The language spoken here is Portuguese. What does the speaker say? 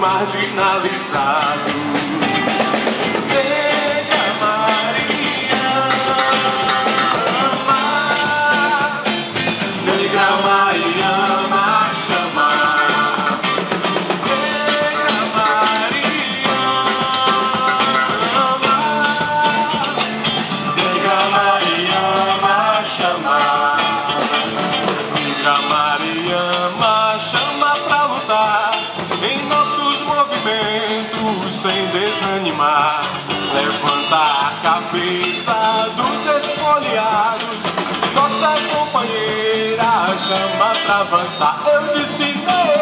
marginalizados. Negra Mariama, Negra Mariama chama. Negra Mariama, Negra Mariama chama. Negra Mariama chama pra lutar em nossos movimentos sem desanimar. Levanta a cabeça dos espoliados, nossa companheira chama pra avançar. Eu disse não.